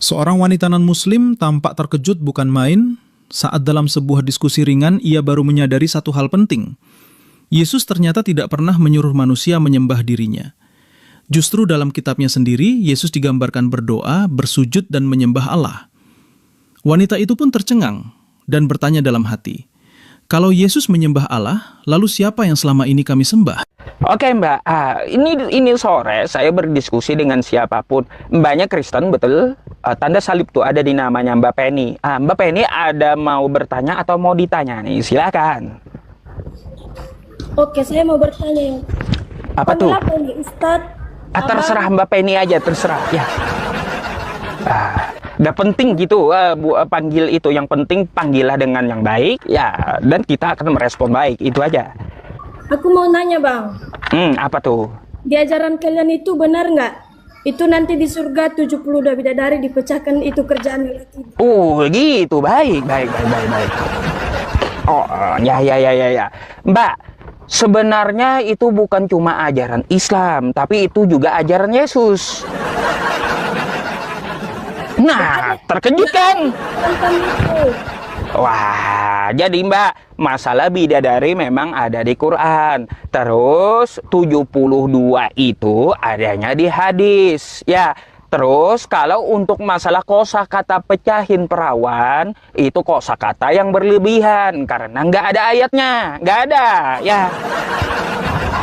Seorang wanita non-muslim tampak terkejut bukan main saat dalam sebuah diskusi ringan ia baru menyadari satu hal penting. Yesus ternyata tidak pernah menyuruh manusia menyembah dirinya. Justru dalam kitabnya sendiri, Yesus digambarkan berdoa, bersujud, dan menyembah Allah. Wanita itu pun tercengang dan bertanya dalam hati, kalau Yesus menyembah Allah, lalu siapa yang selama ini kami sembah? Oke Mbak, ini sore saya berdiskusi dengan siapapun. Mbaknya Kristen, betul? Tanda salib tuh ada di namanya Mbak Penny. Mbak Penny ada mau bertanya atau mau ditanya nih? Silakan. Oke, saya mau bertanya. Apa tuh? Apa ini Ustadz? Terserah Mbak Penny aja, terserah. Ya. Udah penting gitu, panggil itu. Yang penting panggillah dengan yang baik, ya. Dan kita akan merespon baik, itu aja. Aku mau nanya Bang. Apa tuh? Di ajaran kalian itu benar nggak? Itu nanti di surga 72 bidadari dipecahkan itu kerjaan lelaki. Gitu, baik. Oh, ya. Mbak, sebenarnya itu bukan cuma ajaran Islam, tapi itu juga ajaran Yesus. Nah, terkejut kan? Wah, jadi Mbak, masalah bidadari memang ada di Quran. Terus 72 itu adanya di hadis. Ya, terus kalau untuk masalah kosakata pecahin perawan, itu kosakata yang berlebihan karena nggak ada ayatnya, nggak ada. Ya,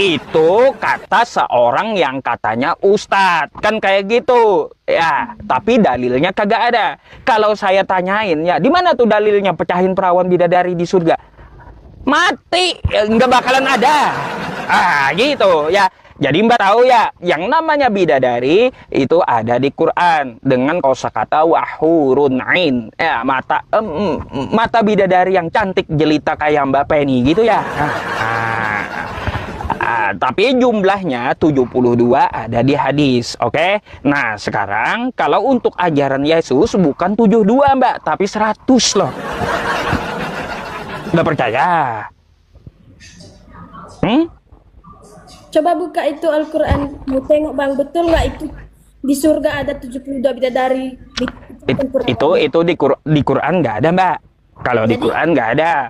itu kata seorang yang katanya ustadz, kan kayak gitu. Ya, tapi dalilnya kagak ada. Kalau saya tanyain, ya di mana tuh dalilnya pecahin perawan bidadari di surga? Mati, nggak bakalan ada. Gitu ya. Jadi Mbak tahu ya, yang namanya bidadari itu ada di Quran dengan kosakata wahurun ain. Ya, mata bidadari yang cantik jelita kayak Mbak Penny gitu ya. Tapi jumlahnya 72 ada di hadis, oke? Nah, sekarang kalau untuk ajaran Yesus bukan 72 Mbak, tapi 100 loh. Udah percaya? Coba buka itu Al-Quran, mau tengok Bang, betul nggak itu di surga ada 72 bidadari? Itu di Quran nggak ada Mbak. Kalau di Quran nggak ada.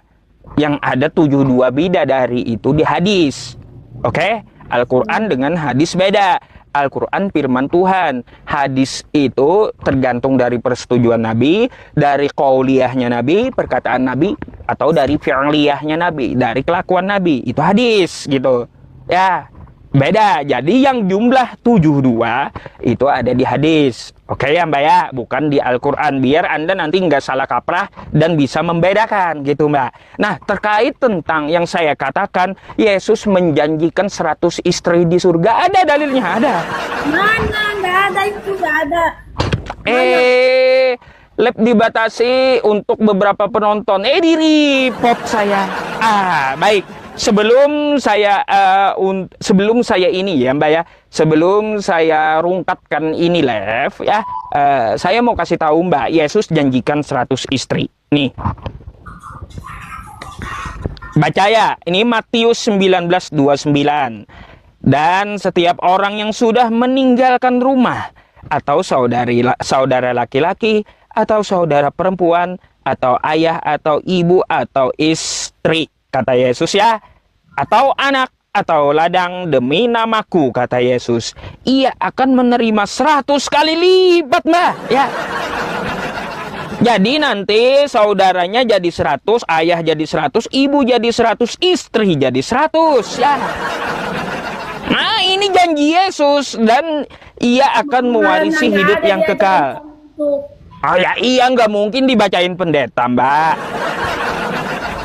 Yang ada 72 bidadari itu di hadis. Oke, Al-Quran dengan hadis beda. Al-Quran firman Tuhan. Hadis itu tergantung dari persetujuan Nabi, dari qauliyahnya Nabi, perkataan Nabi, atau dari fi'liyahnya Nabi, dari kelakuan Nabi. Itu hadis gitu. Ya, beda. Jadi yang jumlah 72 itu ada di hadis. Oke ya Mbak ya, bukan di Al-Quran. Biar Anda nanti nggak salah kaprah dan bisa membedakan gitu Mbak. Nah, terkait tentang yang saya katakan, Yesus menjanjikan 100 istri di surga. Ada dalilnya, ada. Mana? Nggak ada itu, nggak ada. Lab dibatasi untuk beberapa penonton. Di report saya. Baik. Sebelum saya ini ya Mbak ya, sebelum saya rungkapkan ini live ya, saya mau kasih tahu Mbak, Yesus janjikan 100 istri. Nih. Baca ya, ini Matius 19:29. Dan setiap orang yang sudah meninggalkan rumah atau saudara laki-laki atau saudara perempuan atau ayah atau ibu atau istri, kata Yesus ya, atau anak atau ladang demi namaku, kata Yesus, ia akan menerima 100 kali lipat Mbak ya. Jadi nanti saudaranya jadi 100, ayah jadi 100, ibu jadi 100, istri jadi 100 ya. Nah, ini janji Yesus dan ia akan mewarisi hidup yang kekal. Ya iya, nggak mungkin dibacain pendeta Mbak.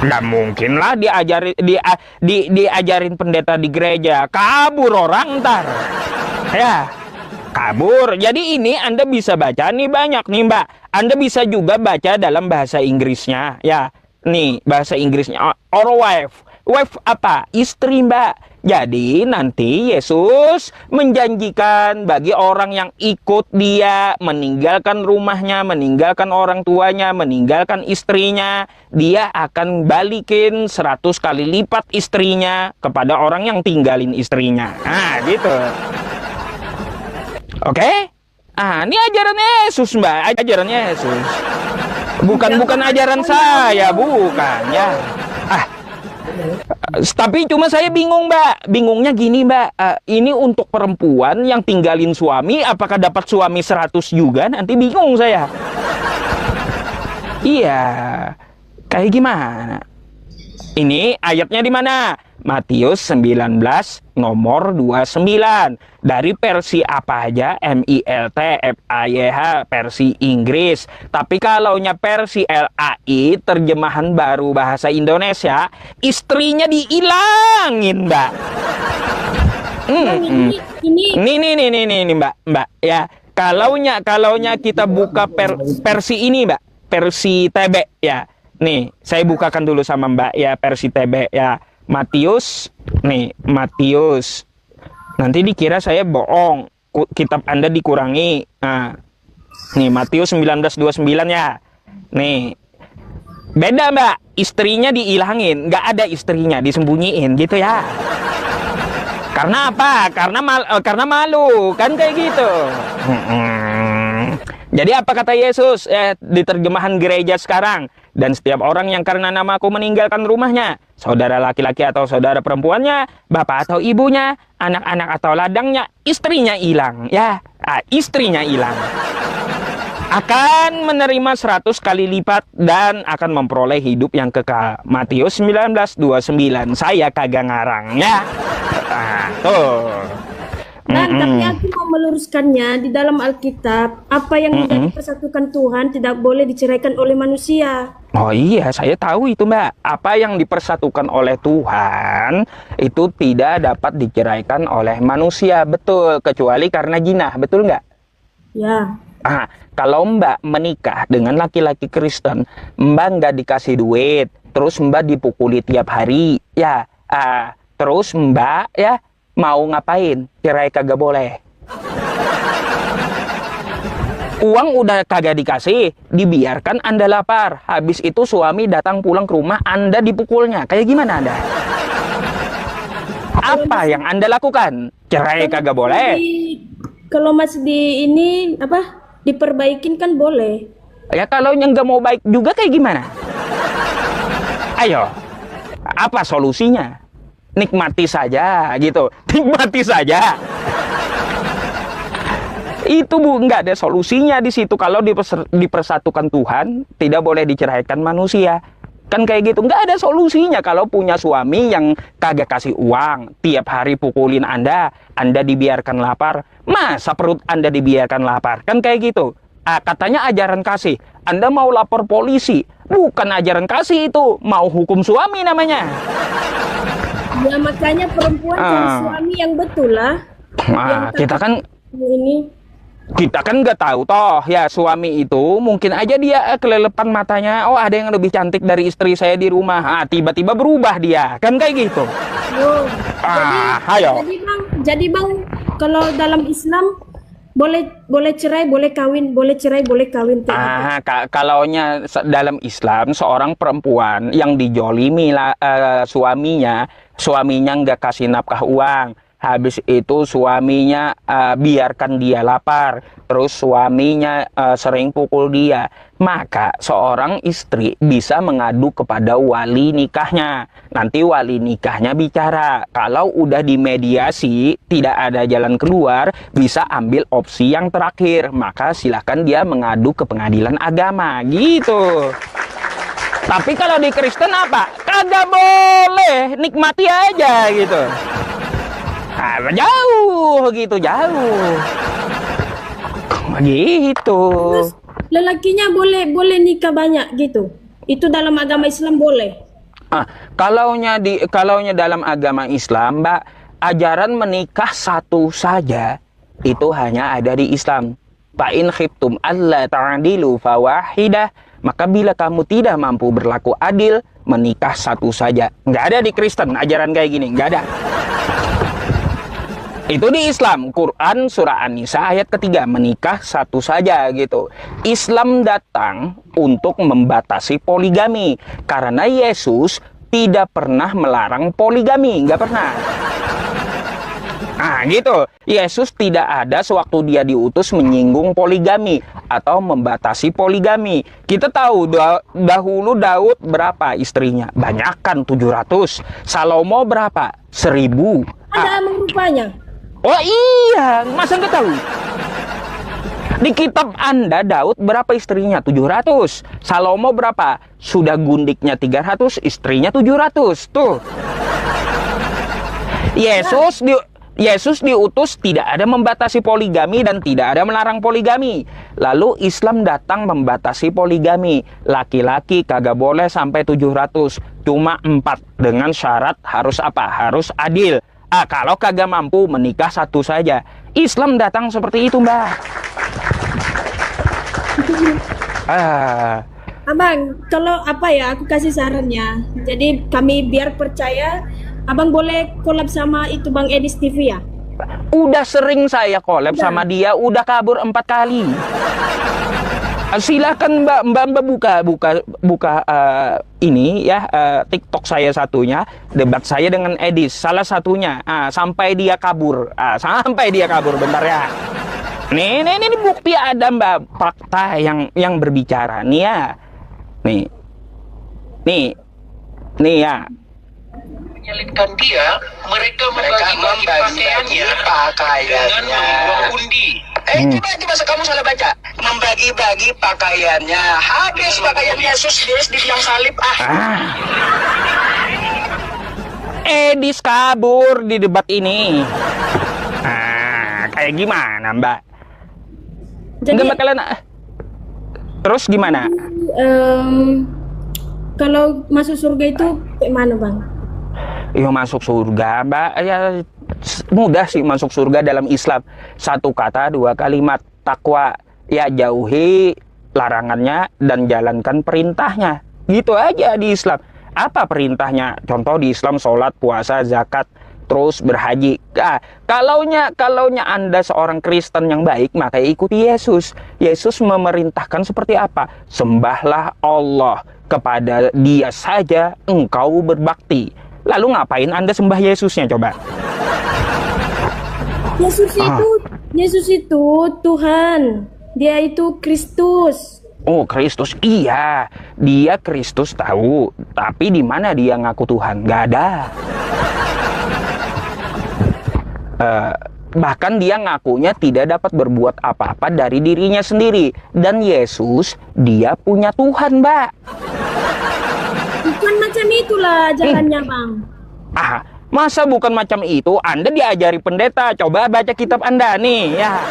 Nggak mungkin lah diajarin pendeta di gereja. Kabur orang ntar. Ya, kabur. Jadi ini Anda bisa baca nih banyak nih Mbak. Anda bisa juga baca dalam bahasa Inggrisnya. Ya, nih bahasa Inggrisnya. Or wife. Wife apa? Istri Mbak. Jadi nanti Yesus menjanjikan bagi orang yang ikut dia, meninggalkan rumahnya, meninggalkan orang tuanya, meninggalkan istrinya, dia akan balikin 100 kali lipat istrinya kepada orang yang tinggalin istrinya. Nah, gitu. Oke? Ini ajaran Yesus, Mbak. Ajaran Yesus. Bukan ajaran saya, bukan ya. Tapi cuma saya bingung, Mbak. Bingungnya gini, Mbak. Ini untuk perempuan yang tinggalin suami, apakah dapat suami 100 juga? Nanti bingung saya. Iya. Kayak gimana? Ini ayatnya di mana? Matius 19 nomor 29. Dari versi apa aja? MILT, FAYH, versi Inggris. Tapi kalaunya versi LAI, terjemahan baru bahasa Indonesia, istrinya diilangin, Mbak. Ini Mbak. Ya, kalaunya kita buka versi ini, Mbak. Versi TB ya. Nih, saya bukakan dulu sama Mbak ya, versi TB ya. Matius, Matius. Nanti dikira saya bohong, kitab Anda dikurangi. Nah, nih Matius 19:29 ya. Nih, beda, Mbak. Istrinya diilangin, nggak ada istrinya, disembunyiin gitu ya. Karena apa? Karena malu, kan kayak gitu. Jadi apa kata Yesus di terjemahan gereja sekarang? Dan setiap orang yang karena namaku meninggalkan rumahnya, saudara laki-laki atau saudara perempuannya, bapak atau ibunya, anak-anak atau ladangnya, istrinya hilang. Ya, istrinya hilang. Akan menerima 100 kali lipat dan akan memperoleh hidup yang kekal. Matius 19:29. Saya kagak ngarang ya. Tuh. Dan tapi aku mau meluruskannya, di dalam Alkitab, apa yang tidak dipersatukan Tuhan tidak boleh diceraikan oleh manusia. Oh iya, saya tahu itu, Mbak. Apa yang dipersatukan oleh Tuhan itu tidak dapat diceraikan oleh manusia, betul, kecuali karena jinah, betul nggak? Ya. Kalau Mbak menikah dengan laki-laki Kristen, Mbak nggak dikasih duit, terus Mbak dipukuli tiap hari, ya, terus Mbak ya mau ngapain? Cerai kagak boleh. Uang udah kagak dikasih, dibiarkan Anda lapar. Habis itu suami datang pulang ke rumah, Anda dipukulnya. Kayak gimana Anda? Apa yang Anda lakukan? Cerai kagak boleh. Kalau masih diperbaikin kan boleh. Ya kalau yang nggak mau baik juga kayak gimana? Ayo, apa solusinya? Nikmati saja gitu, nikmati saja. Itu nggak ada solusinya di situ. Kalau dipersatukan Tuhan, tidak boleh diceraikan manusia. Kan kayak gitu, nggak ada solusinya. Kalau punya suami yang kagak kasih uang, tiap hari pukulin Anda dibiarkan lapar. Masa perut Anda dibiarkan lapar? Kan kayak gitu. Katanya ajaran kasih. Anda mau lapor polisi, bukan ajaran kasih itu, mau hukum suami namanya. Ya makanya perempuan cari suami yang betul lah. Kita kan nggak tahu toh ya, suami itu mungkin aja dia kelelepan matanya, oh ada yang lebih cantik dari istri saya di rumah, tiba-tiba berubah dia, kan kayak gitu. Jadi bang, kalau dalam Islam boleh cerai, boleh kawin, boleh cerai, boleh kawin. Kalaunya dalam Islam, seorang perempuan yang dijolimi suaminya nggak kasih nafkah uang, habis itu suaminya biarkan dia lapar, terus suaminya sering pukul dia, maka seorang istri bisa mengadu kepada wali nikahnya. Nanti wali nikahnya bicara, kalau udah dimediasi tidak ada jalan keluar, bisa ambil opsi yang terakhir, maka silahkan dia mengadu ke pengadilan agama gitu. Tapi kalau di Kristen apa? Kagak boleh, nikmati aja gitu. Jauh gitu. Terus lelakinya boleh nikah banyak gitu. Itu dalam agama Islam boleh. Kalaunya dalam agama Islam, Mbak, ajaran menikah satu saja itu hanya ada di Islam. Fa in khiftum alla ta'dilu fawahidah, maka bila kamu tidak mampu berlaku adil, menikah satu saja. Nggak ada di Kristen ajaran kayak gini, nggak ada. Itu di Islam, Quran surah An-Nisa ayat ketiga, menikah satu saja gitu. Islam datang untuk membatasi poligami, karena Yesus tidak pernah melarang poligami, nggak pernah. Nah, gitu. Yesus tidak ada sewaktu dia diutus menyinggung poligami atau membatasi poligami. Kita tahu dahulu Daud berapa istrinya? Banyak kan, 700. Salomo berapa? 1000. Ada emang rupanya. Oh iya, masa nggak tahu? Di kitab Anda, Daud berapa istrinya? 700. Salomo berapa? Sudah gundiknya 300, istrinya 700. Tuh. Yesus diutus tidak ada membatasi poligami dan tidak ada melarang poligami. Lalu Islam datang membatasi poligami. Laki-laki kagak boleh sampai 700. Cuma 4 dengan syarat harus apa? Harus adil. Kalau kagak mampu menikah 1 saja. Islam datang seperti itu, Mbak. Abang, kalau apa ya, aku kasih sarannya. Jadi kami biar percaya, Abang boleh collab sama itu Bang Edis TV ya? Udah sering saya collab sama dia, udah kabur 4 kali. Silakan Mbak buka ini ya, TikTok saya satunya, debat saya dengan Edis salah satunya, sampai dia kabur, bentar ya. Nih bukti ada Mbak, fakta yang berbicara nih ya. Nih ya. Menyalibkan dia, mereka membagi-bagi pakaiannya dengan undi. Coba kamu salah baca. Membagi-bagi pakaiannya. Habis pakaian Yesus di tiang salib. Edis kabur di debat ini. Kayak gimana, Mbak? Jadi, Nggak bakalan. Terus gimana? Kalau masuk surga itu kayak mana Bang? Ya masuk surga, Mbak. Ya mudah sih masuk surga dalam Islam. 1 kata 2 kalimat, takwa. Ya jauhi larangannya dan jalankan perintahnya. Gitu aja di Islam. Apa perintahnya? Contoh di Islam sholat, puasa, zakat, terus berhaji. Kalaunya Anda seorang Kristen yang baik, maka ikuti Yesus. Yesus memerintahkan seperti apa? Sembahlah Allah, kepada Dia saja engkau berbakti. Lalu ngapain Anda sembah Yesusnya coba? Yesus itu Tuhan. Dia itu Kristus. Oh, Kristus. Iya, dia Kristus tahu. Tapi di mana dia ngaku Tuhan? Gak ada. Bahkan dia ngakunya tidak dapat berbuat apa-apa dari dirinya sendiri. Dan Yesus, dia punya Tuhan, Mbak. Bukan macam itulah jalannya Bang. Masa bukan macam itu? Anda diajari pendeta. Coba baca kitab Anda nih ya.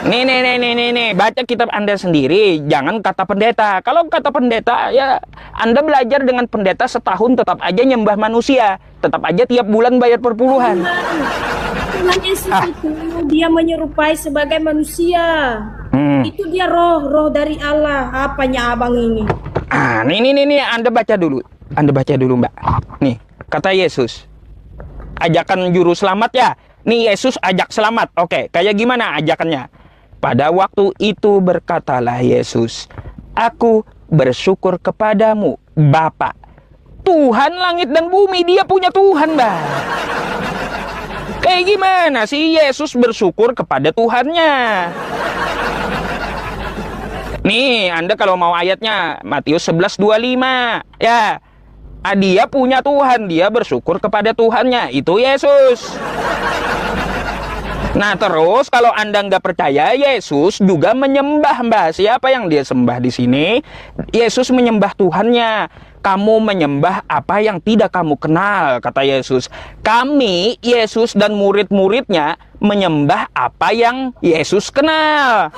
Nih, baca kitab Anda sendiri. Jangan kata pendeta. Kalau kata pendeta, ya Anda belajar dengan pendeta setahun tetap aja nyembah manusia. Tetap aja tiap bulan bayar perpuluhan. Tuhan Yesus itu dia menyerupai sebagai manusia. Itu dia roh dari Allah. Apanya abang ini? Nih, Anda baca dulu. Mbak. Nih, kata Yesus. Ajakan juru selamat ya. Nih Yesus ajak selamat. Oke, kayak gimana ajakannya? Pada waktu itu berkatalah Yesus, aku bersyukur kepadamu, Bapa, Tuhan langit dan bumi. Dia punya Tuhan, Mbak. Kayak gimana sih Yesus bersyukur kepada Tuhannya? Nih, Anda kalau mau ayatnya, Matius 11:25. Ya, dia punya Tuhan, dia bersyukur kepada Tuhannya. Itu Yesus. Nah, terus kalau Anda nggak percaya, Yesus juga menyembah, Mbak. Siapa yang dia sembah di sini? Yesus menyembah Tuhannya. Kamu menyembah apa yang tidak kamu kenal, kata Yesus. Kami, Yesus dan murid-muridnya, menyembah apa yang Yesus kenal.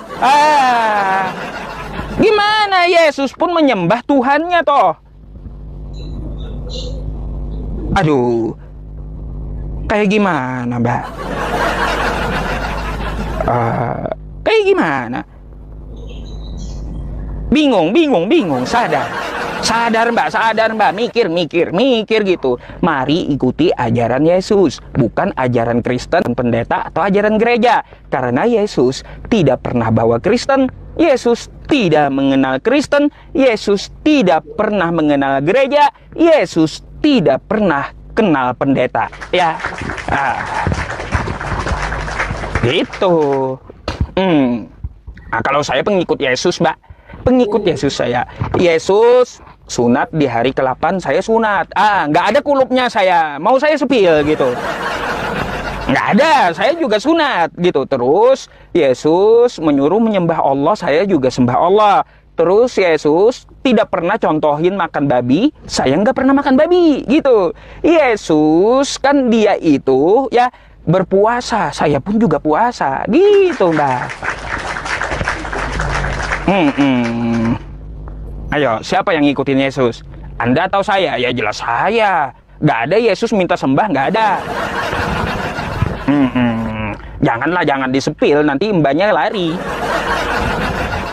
Gimana Yesus pun menyembah Tuhannya toh? Aduh, kayak gimana, Mbak? Kayak gimana? Bingung. Sadar Mbak. Mikir gitu. Mari ikuti ajaran Yesus, bukan ajaran Kristen, pendeta, atau ajaran gereja. Karena Yesus tidak pernah bawa Kristen, Yesus tidak mengenal Kristen, Yesus tidak pernah mengenal gereja, Yesus tidak pernah kenal pendeta. Ya. Gitu. Nah, kalau saya pengikut Yesus, Mbak. Pengikut Yesus saya. Yesus sunat di hari ke-8, saya sunat. Nggak ada kulupnya saya. Mau saya sepil gitu. Nggak ada, saya juga sunat gitu. Terus Yesus menyuruh menyembah Allah, saya juga sembah Allah. Terus Yesus tidak pernah contohin makan babi, saya nggak pernah makan babi gitu. Yesus kan dia itu ya berpuasa, saya pun juga puasa gitu, Mbak. Ayo, siapa yang ngikutin Yesus? Anda atau saya? Ya jelas saya. Nggak ada Yesus minta sembah, nggak ada. Janganlah, jangan disepil, nanti mbaknya lari.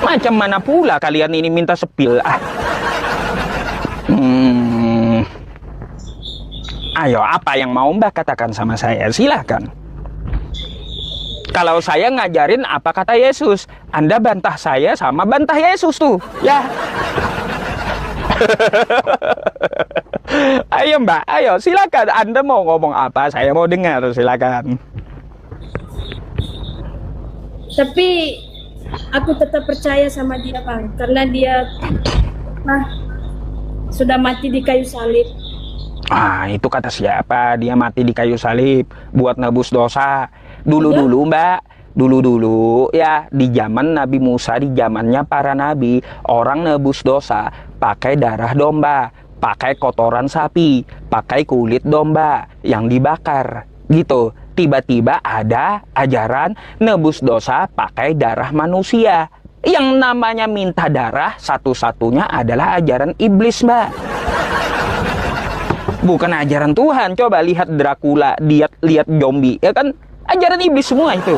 Macam mana pula kalian ini minta sepil? Ayo, apa yang mau Mbak katakan sama saya? Silahkan. Kalau saya ngajarin apa kata Yesus, Anda bantah saya sama bantah Yesus tuh, ya. Ayo Mbak, ayo silakan. Anda mau ngomong apa? Saya mau dengar, silakan. Tapi aku tetap percaya sama dia, Bang, karena dia sudah mati di kayu salib. Itu kata siapa? Dia mati di kayu salib buat nebus dosa. Dulu-dulu Mbak, dulu-dulu ya, di zaman Nabi Musa, di zamannya para nabi, orang nebus dosa pakai darah domba, pakai kotoran sapi, pakai kulit domba yang dibakar gitu. Tiba-tiba ada ajaran nebus dosa pakai darah manusia. Yang namanya minta darah satu-satunya adalah ajaran iblis, Mbak. Bukan ajaran Tuhan. Coba lihat Dracula, lihat zombie, ya kan? Ajaran iblis semua itu.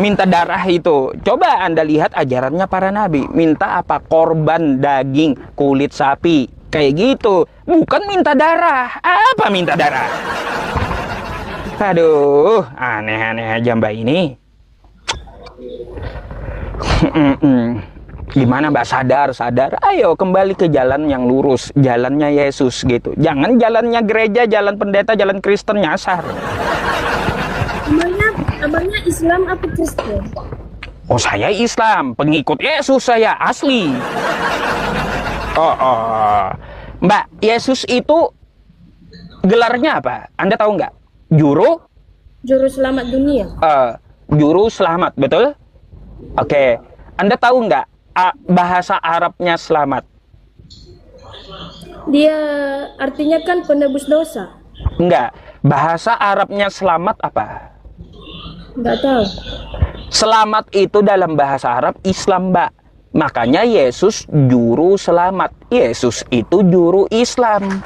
Minta darah itu. Coba Anda lihat ajarannya para nabi. Minta apa? Korban daging, kulit sapi. Kayak gitu. Bukan minta darah. Apa minta darah? Aduh, aneh-aneh aja Mbak ini. Gimana Mbak? Sadar. Ayo kembali ke jalan yang lurus. Jalannya Yesus gitu. Jangan jalannya gereja, jalan pendeta, jalan Kristen nyasar. Abangnya Islam apa Kristen? Oh, saya Islam, pengikut Yesus saya, asli. Mbak, Yesus itu gelarnya apa? Anda tahu nggak? Juru selamat dunia. Juru selamat, betul? Oke. Anda tahu nggak bahasa Arabnya selamat? Dia artinya kan penebus dosa. Enggak. Bahasa Arabnya selamat apa? Nggak tahu. Selamat itu dalam bahasa Arab Islam, Mbak. Makanya Yesus juru selamat. Yesus itu juru Islam.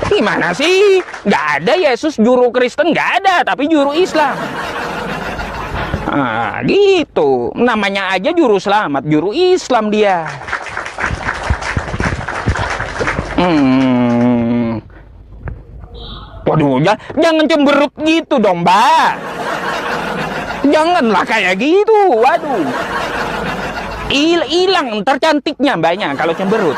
Gimana sih? Nggak ada Yesus juru Kristen, nggak ada. Tapi juru Islam. Gitu. Namanya aja juru selamat, juru Islam dia. Waduh, jangan cemberut gitu dong, Mbak. Janganlah kayak gitu. Waduh. Hilang tercantiknya Mbaknya kalau cemberut.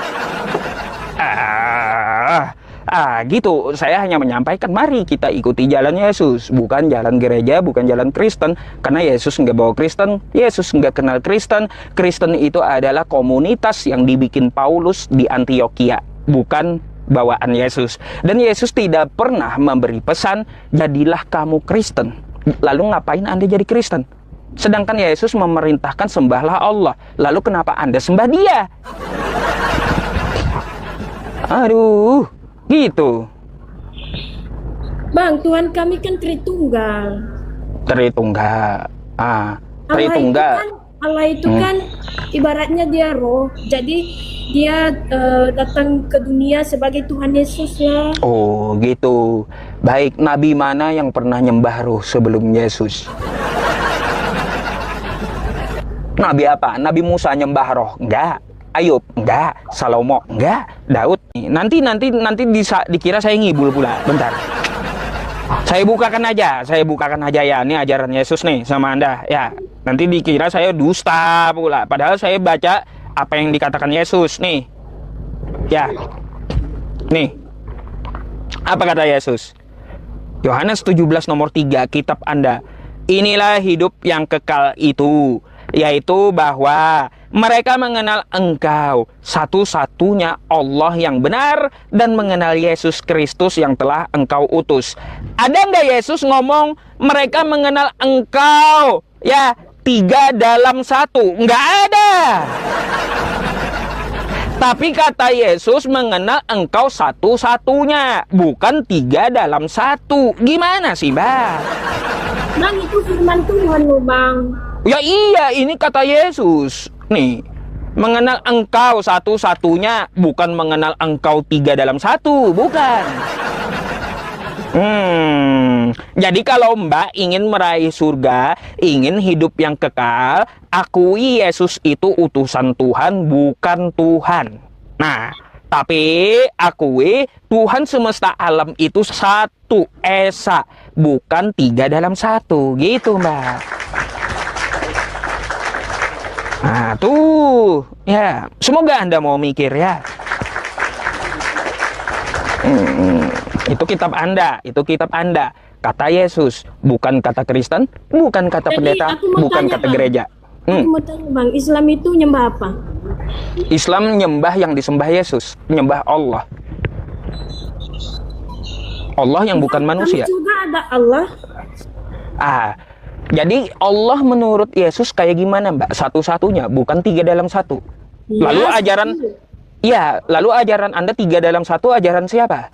Gitu. Saya hanya menyampaikan, mari kita ikuti jalan Yesus, bukan jalan gereja, bukan jalan Kristen. Karena Yesus nggak bawa Kristen, Yesus nggak kenal Kristen. Kristen itu adalah komunitas yang dibikin Paulus di Antioquia, bukan bawaan Yesus. Dan Yesus tidak pernah memberi pesan, jadilah kamu Kristen. Lalu ngapain Anda jadi Kristen? Sedangkan Yesus memerintahkan sembahlah Allah. Lalu kenapa Anda sembah dia? Aduh, gitu. Bang, Tuhan kami kan Tritunggal. Tritunggal. Tritunggal. Allah itu kan ibaratnya dia roh. Jadi dia datang ke dunia sebagai Tuhan Yesus lah. Oh gitu. Baik, nabi mana yang pernah nyembah roh sebelum Yesus? Nabi apa? Nabi Musa nyembah roh? Enggak. Ayub? Enggak. Salomo? Enggak. Daud? Nanti dikira saya ngibul pula. Bentar. Saya bukakan aja ya. Ini ajaran Yesus nih sama Anda ya. Nanti dikira saya dusta pula. Padahal saya baca apa yang dikatakan Yesus nih. Ya. Nih. Apa kata Yesus? Yohanes 17 nomor 3 kitab Anda. Inilah hidup yang kekal itu, yaitu bahwa mereka mengenal Engkau, satu-satunya Allah yang benar, dan mengenal Yesus Kristus yang telah Engkau utus. Ada nggak Yesus ngomong mereka mengenal Engkau, ya, 3 dalam 1? Nggak ada. Tapi kata Yesus mengenal Engkau satu-satunya, bukan 3 dalam 1. Gimana sih, Bang? Bang, itu firman Tuhan loh, Bang. Ya iya, ini kata Yesus. Nih, mengenal Engkau satu-satunya, bukan mengenal Engkau 3 dalam 1, bukan. Jadi kalau Mbak ingin meraih surga, ingin hidup yang kekal, akui Yesus itu utusan Tuhan, bukan Tuhan. Nah, tapi akui Tuhan semesta alam itu satu, esa, bukan 3 dalam 1. Gitu, Mbak. Nah, tuh. Ya, semoga Anda mau mikir ya. Itu kitab Anda, itu kitab Anda. Kata Yesus, bukan kata Kristen, bukan kata Jadi, pendeta, aku mau bukan tanya, kata Bang. gereja. Aku mau tanya, Bang, Islam itu nyembah apa? Islam nyembah yang disembah Yesus, nyembah Allah. Allah yang bukan manusia. Kami juga ada Allah. Jadi Allah menurut Yesus kayak gimana, Mbak? Satu-satunya, bukan 3 dalam 1. Ya, Lalu ajaran, iya, lalu ajaran Anda 3 dalam 1, ajaran siapa?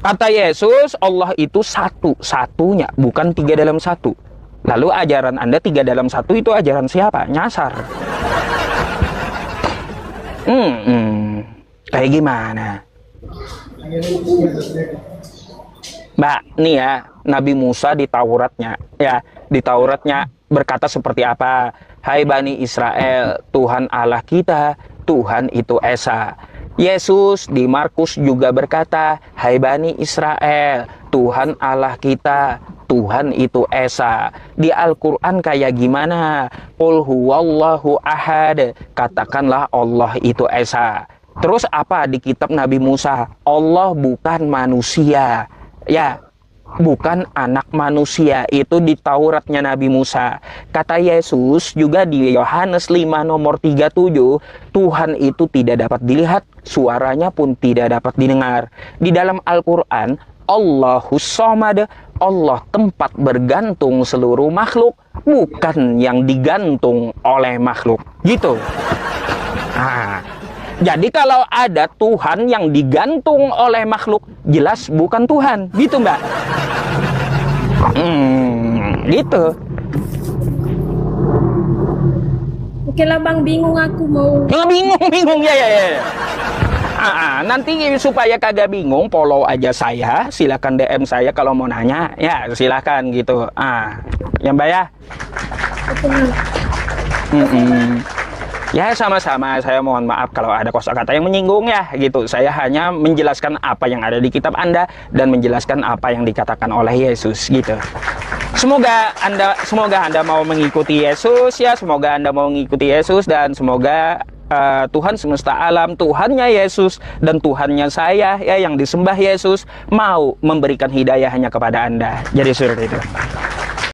Kata Yesus, Allah itu satu-satunya, bukan 3 dalam 1. Lalu ajaran Anda 3 dalam 1 itu ajaran siapa? Nyasar. Kayak gimana? Mbak, nih ya, Nabi Musa di Tauratnya, ya, di Tauratnya berkata seperti apa? Hai Bani Israel, Tuhan Allah kita, Tuhan itu Esa. Yesus di Markus juga berkata, hai Bani Israel, Tuhan Allah kita, Tuhan itu Esa. Di Al-Quran kayak gimana? Qul huwallahu ahad, katakanlah Allah itu Esa. Terus apa di kitab Nabi Musa? Allah bukan manusia, ya, bukan anak manusia. Itu di Tauratnya Nabi Musa. Kata Yesus juga di Yohanes 5 nomor 37, Tuhan itu tidak dapat dilihat, suaranya pun tidak dapat didengar. Di dalam Al-Quran, Allahus Somad, Allah tempat bergantung seluruh makhluk, bukan yang digantung oleh makhluk. Gitu. Jadi kalau ada Tuhan yang digantung oleh makhluk, jelas bukan Tuhan. Gitu, Mbak. Gitu. Oke lah, Bang, bingung aku mau. Bingung ya. Nanti supaya kagak bingung, follow aja saya, silakan DM saya kalau mau nanya, ya silakan gitu. Ya Mbak ya. Oke, Bang. Ya sama-sama, saya mohon maaf kalau ada kosakata yang menyinggung ya gitu. Saya hanya menjelaskan apa yang ada di kitab Anda dan menjelaskan apa yang dikatakan oleh Yesus gitu. Semoga Anda mau mengikuti Yesus ya, semoga Anda mau mengikuti Yesus, dan semoga Tuhan semesta alam, Tuhannya Yesus dan Tuhannya saya ya yang disembah Yesus mau memberikan hidayahnya kepada Anda. Jadi seperti itu.